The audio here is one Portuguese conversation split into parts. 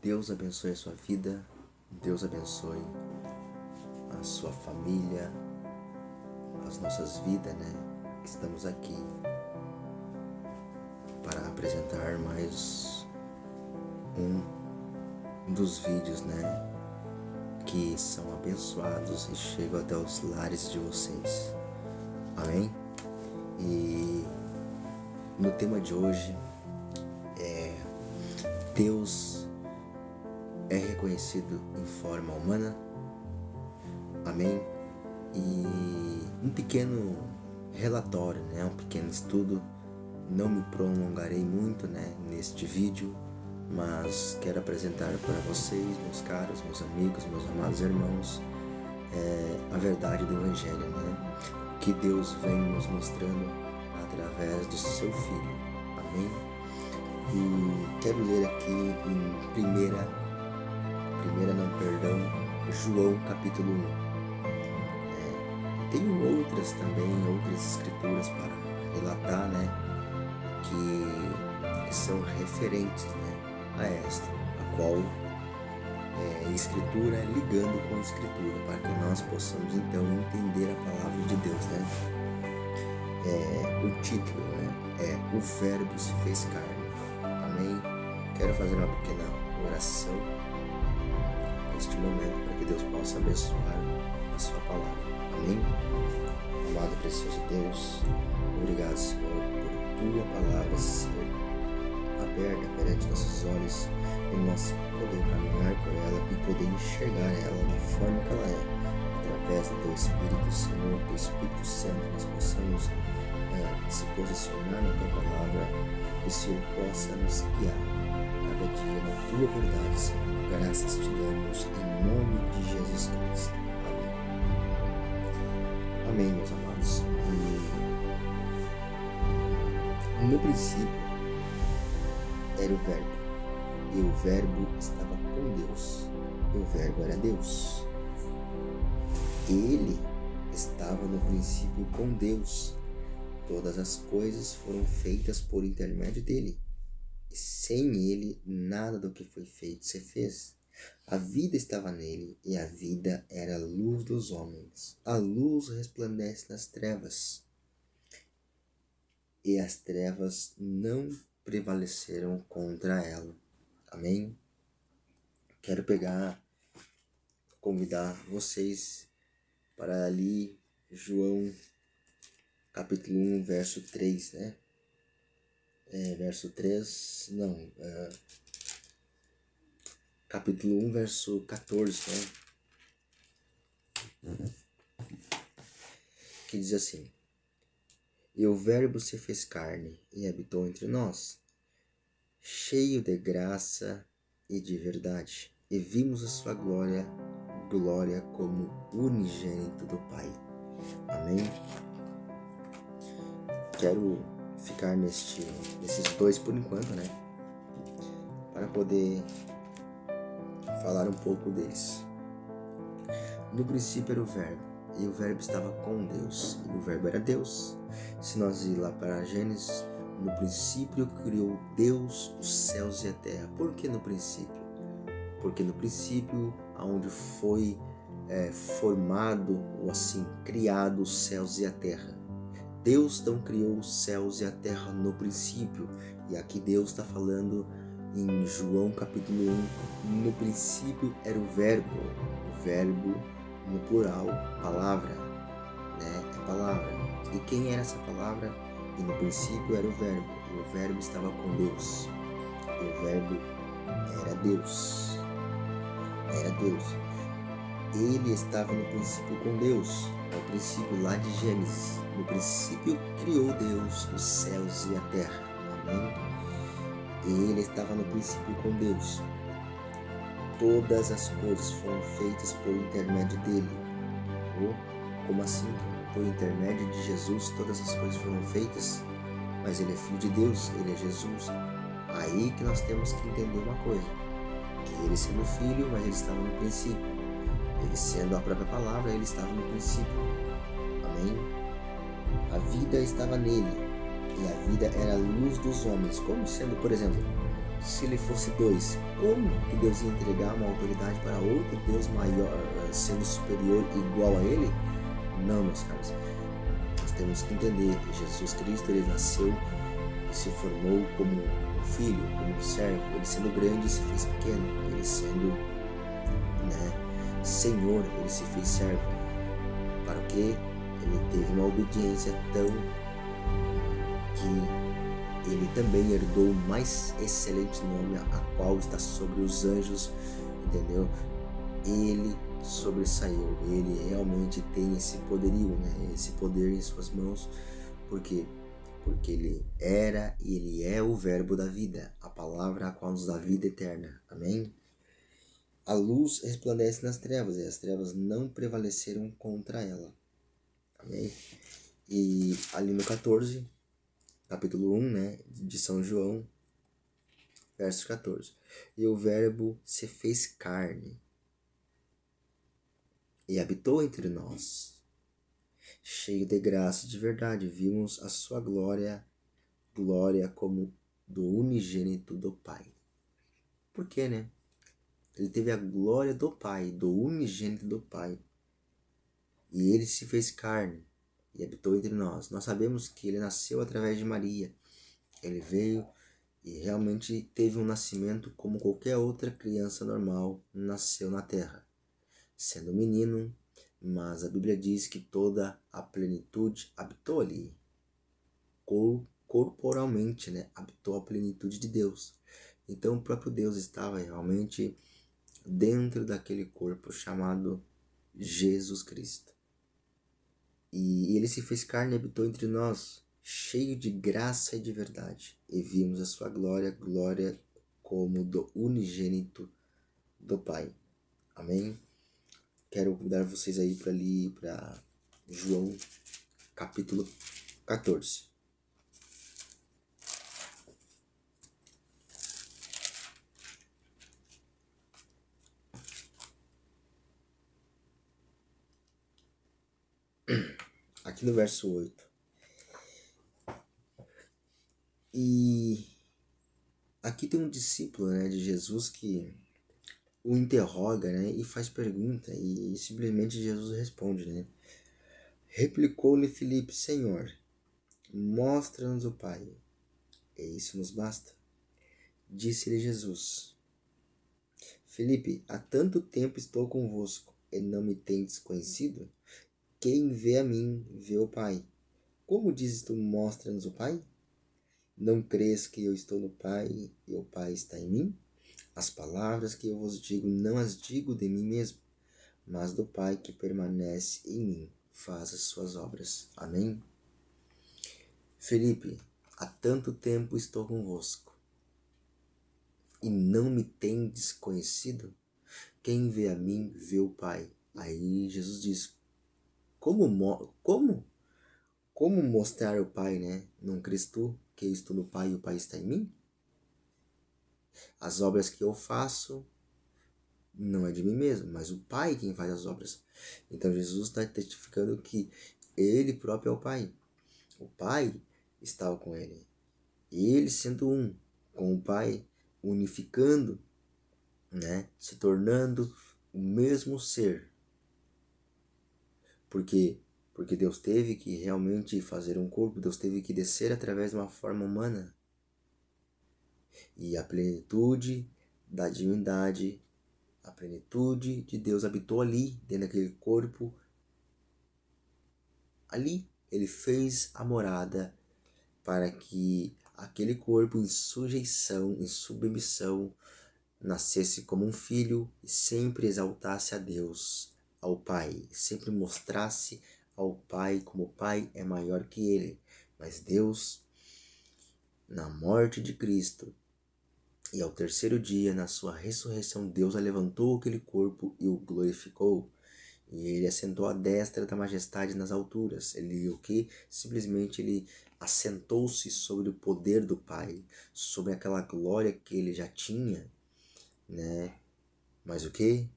Deus abençoe a sua vida, Deus abençoe a sua família, as nossas vidas, que estamos aqui para apresentar mais um dos vídeos, que são abençoados e chegam até os lares de vocês. Amém? E no tema de hoje Deus é reconhecido em forma humana. Amém? E um pequeno relatório, um pequeno estudo. Não me prolongarei muito neste vídeo, mas quero apresentar para vocês, meus caros, meus amigos, meus amados irmãos, a verdade do Evangelho, que Deus vem nos mostrando através do seu Filho. Amém? E quero ler aqui em João capítulo 1. Tenho outras escrituras para relatar, que são referentes a esta, a qual escritura ligando com escritura, para que nós possamos então entender a palavra de Deus, o título é O Verbo se fez carne. Amém? Quero fazer uma pequena oração neste momento, para que Deus possa abençoar a sua palavra. Amém? Amado e precioso Deus, obrigado, Senhor, por tua palavra ser aberta perante nossos olhos e nós poder caminhar por ela e poder enxergar ela da forma que ela é, através do teu Espírito, Senhor, do Espírito Santo, nós possamos se posicionar na tua palavra e o Senhor possa nos guiar cada dia na tua verdade, Senhor. Graças te damos em nome de Jesus Cristo. Amém. Amém, meus amados. E no princípio era o Verbo, e o Verbo estava com Deus, e o Verbo era Deus. Ele estava no princípio com Deus. Todas as coisas foram feitas por intermédio dele, e sem ele nada do que foi feito se fez. A vida estava nele, e a vida era a luz dos homens. A luz resplandece nas trevas, e as trevas não prevaleceram contra ela. Amém? Quero convidar vocês para ali João capítulo 1, verso 3, capítulo 1, verso 14, que diz assim: E o Verbo se fez carne e habitou entre nós, cheio de graça e de verdade, e vimos a sua glória como unigênito do Pai. Amém? Quero ficar nesses dois por enquanto, para poder falar um pouco deles. No princípio era o Verbo, e o Verbo estava com Deus, e o Verbo era Deus. Se nós ir lá para Gênesis, no princípio criou Deus os céus e a terra. Por que no princípio? Porque no princípio, onde foi formado, ou assim, criado os céus e a terra. Deus não criou os céus e a terra no princípio. E aqui Deus está falando em João capítulo 1. No princípio era o Verbo no plural, palavra, é palavra. E quem era essa palavra? E no princípio era o Verbo, e o Verbo estava com Deus, e o Verbo era Deus. Ele estava no princípio com Deus. É o princípio lá de Gênesis. No princípio criou Deus os céus e a terra. Amém? E ele estava no princípio com Deus. Todas as coisas foram feitas por intermédio dele. Como assim? Por intermédio de Jesus todas as coisas foram feitas? Mas ele é filho de Deus, ele é Jesus. Aí que nós temos que entender uma coisa, que ele sendo filho, mas ele estava no princípio. Ele sendo a própria palavra, ele estava no princípio. Amém? A vida estava nele, e a vida era a luz dos homens. Como sendo, por exemplo, se ele fosse dois, como que Deus ia entregar uma autoridade para outro Deus maior, sendo superior e igual a ele? Não, meus caros. Nós temos que entender que Jesus Cristo, ele nasceu e se formou como um filho, como um servo. Ele sendo grande, se fez pequeno. Ele sendo, Senhor, ele se fez servo. Para o quê? Ele teve uma obediência tão que ele também herdou o mais excelente nome, a qual está sobre os anjos, entendeu? Ele sobressaiu, ele realmente tem esse poderio, esse poder em suas mãos, porque ele era e ele é o verbo da vida, a palavra a qual nos dá vida eterna, amém? A luz resplandece nas trevas e as trevas não prevaleceram contra ela, amém? E ali no 14, capítulo 1, de São João, verso 14, e o verbo se fez carne e habitou entre nós, cheio de graça e de verdade. Vimos a sua glória como do unigênito do Pai. Por quê, né? Ele teve a glória do Pai, do unigênito do Pai. E ele se fez carne e habitou entre nós. Nós sabemos que ele nasceu através de Maria. Ele veio e realmente teve um nascimento como qualquer outra criança normal nasceu na terra, sendo menino, mas a Bíblia diz que toda a plenitude habitou ali, corporalmente, habitou a plenitude de Deus. Então o próprio Deus estava realmente dentro daquele corpo chamado Jesus Cristo. E ele se fez carne e habitou entre nós, cheio de graça e de verdade. E vimos a sua glória como do unigênito do Pai. Amém? Quero convidar vocês aí para João capítulo 14. Aqui no verso 8. E aqui tem um discípulo, de Jesus que o interroga, e faz pergunta, e simplesmente Jesus responde, Replicou-lhe Filipe: Senhor, mostra-nos o Pai, e isso nos basta. Disse-lhe Jesus: Filipe, há tanto tempo estou convosco, e não me tendes conhecido? Quem vê a mim, vê o Pai. Como dizes tu, mostra-nos o Pai? Não crês que eu estou no Pai e o Pai está em mim? As palavras que eu vos digo, não as digo de mim mesmo, mas do Pai que permanece em mim, faz as suas obras. Amém? Felipe, há tanto tempo estou convosco, e não me tendes conhecido? Quem vê a mim, vê o Pai. Aí Jesus diz, como mostrar o Pai, Não crês tu que eu estou no Pai e o Pai está em mim? As obras que eu faço não é de mim mesmo, mas o Pai quem faz as obras. Então Jesus está testificando que ele próprio é o Pai. O Pai estava com ele. E ele sendo um com o Pai, unificando, se tornando o mesmo ser. Por quê? Porque Deus teve que realmente fazer um corpo, Deus teve que descer através de uma forma humana. E a plenitude da divindade, a plenitude de Deus habitou ali, dentro daquele corpo. Ali ele fez a morada para que aquele corpo em sujeição, em submissão, nascesse como um filho e sempre exaltasse a Deus, ao Pai, sempre mostrasse ao Pai como o Pai é maior que ele. Mas Deus, na morte de Cristo, e ao terceiro dia, na sua ressurreição, Deus levantou aquele corpo e o glorificou. E ele assentou à destra da majestade nas alturas. Ele o que? Simplesmente ele assentou-se sobre o poder do Pai, sobre aquela glória que ele já tinha, Mas o que?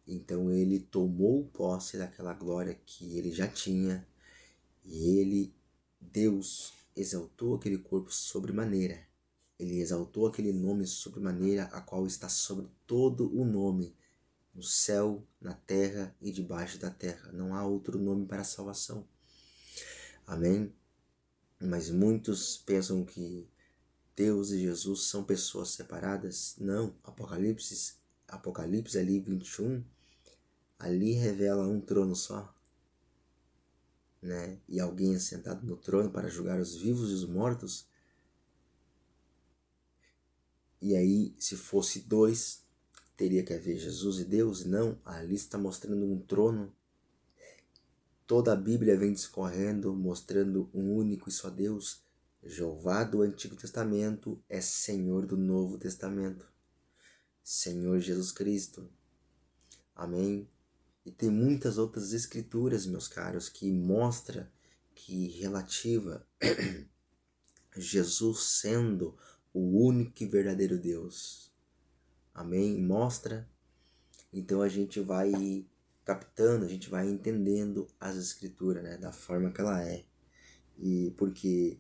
Então ele tomou posse daquela glória que ele já tinha e ele, Deus, exaltou aquele corpo sobremaneira. Ele exaltou aquele nome sobremaneira, a qual está sobre todo o nome, no céu, na terra e debaixo da terra. Não há outro nome para a salvação. Amém? Mas muitos pensam que Deus e Jesus são pessoas separadas. Não. Apocalipse ali 21, ali revela um trono só, né? E alguém assentado no trono para julgar os vivos e os mortos. E aí, se fosse dois, teria que haver Jesus e Deus. Não, ali está mostrando um trono. Toda a Bíblia vem discorrendo, mostrando um único e só Deus. Jeová do Antigo Testamento é Senhor do Novo Testamento. Senhor Jesus Cristo. Amém? E tem muitas outras escrituras, meus caros, que mostra que relativa Jesus sendo o único e verdadeiro Deus. Amém? Mostra. Então a gente vai captando, a gente vai entendendo as escrituras, né, da forma que ela é. E porque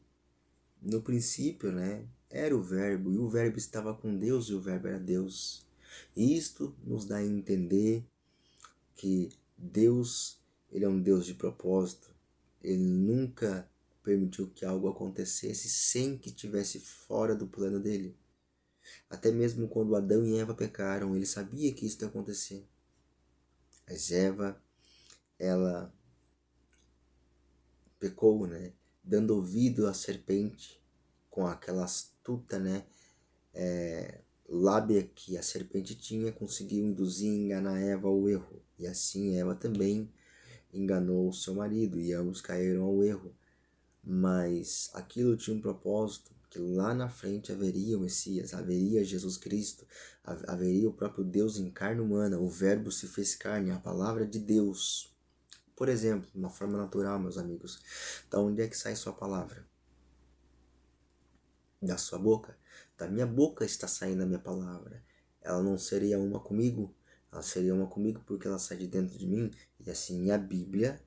no princípio, né, era o verbo, e o verbo estava com Deus, e o verbo era Deus. E isto nos dá a entender que Deus, ele é um Deus de propósito. Ele nunca permitiu que algo acontecesse sem que estivesse fora do plano dele. Até mesmo quando Adão e Eva pecaram, ele sabia que isso ia acontecer. Mas Eva, ela pecou, né? Dando ouvido à serpente com aquela astuta, né? Lábia que a serpente tinha, conseguiu induzir e enganar Eva ao erro. E assim Eva também enganou o seu marido e ambos caíram ao erro. Mas aquilo tinha um propósito, que lá na frente haveria o Messias, haveria Jesus Cristo, haveria o próprio Deus em carne humana, o Verbo se fez carne, a palavra de Deus. Por exemplo, de uma forma natural, meus amigos, da onde é que sai sua palavra? Da sua boca? Da minha boca está saindo a minha palavra. Ela não seria uma comigo? Ela seria uma comigo porque ela sai de dentro de mim. E assim a Bíblia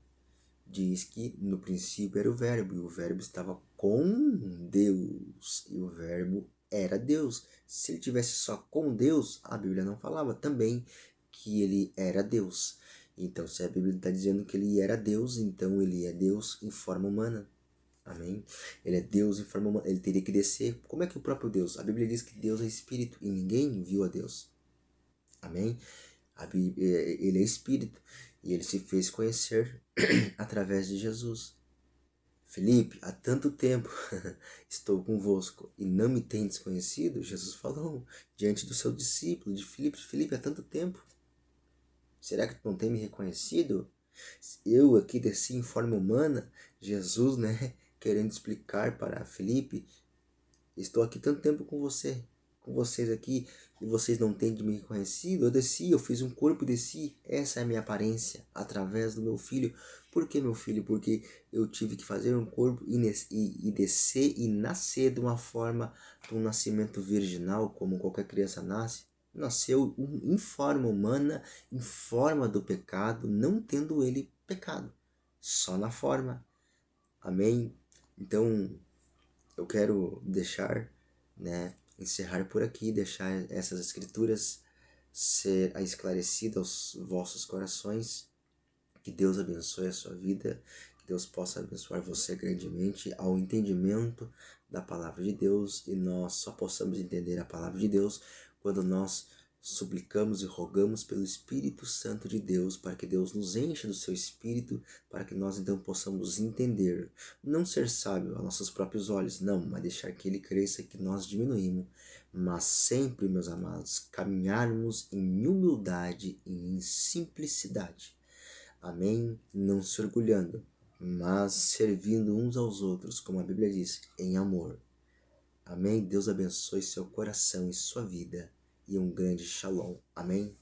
diz que no princípio era o verbo, e o verbo estava com Deus, e o verbo era Deus. Se ele tivesse só com Deus, a Bíblia não falava também que ele era Deus. Então, se a Bíblia está dizendo que ele era Deus, então ele é Deus em forma humana. Amém? Ele é Deus em forma humana. Ele teria que descer. Como é que o próprio Deus? A Bíblia diz que Deus é espírito e ninguém viu a Deus. Amém? Ele é espírito e ele se fez conhecer através de Jesus. Felipe, há tanto tempo estou convosco e não me tendes conhecido? Jesus falou diante do seu discípulo, de Filipe. Filipe, há tanto tempo. Será que tu não tem me reconhecido? Eu aqui desci em forma humana, Jesus, né, querendo explicar para Filipe, estou aqui tanto tempo com vocês aqui, e vocês não têm de me reconhecido. Eu desci, eu fiz um corpo e desci. Essa é a minha aparência, através do meu filho. Por que meu filho? Porque eu tive que fazer um corpo e descer e nascer de uma forma, de um nascimento virginal, como qualquer criança nasce. Nasceu em forma humana, em forma do pecado, não tendo ele pecado. Só na forma. Amém? Então, eu quero deixar, né, encerrar por aqui, deixar essas escrituras ser esclarecidas aos vossos corações. Que Deus abençoe a sua vida, que Deus possa abençoar você grandemente ao entendimento da palavra de Deus, e nós só possamos entender a palavra de Deus quando nós suplicamos e rogamos pelo Espírito Santo de Deus, para que Deus nos encha do seu Espírito, para que nós então possamos entender, não ser sábio aos nossos próprios olhos, não, mas deixar que Ele cresça e que nós diminuímos, mas sempre, meus amados, caminharmos em humildade e em simplicidade. Amém? Não se orgulhando, mas servindo uns aos outros, como a Bíblia diz, em amor. Amém? Deus abençoe seu coração e sua vida. E um grande shalom. Amém?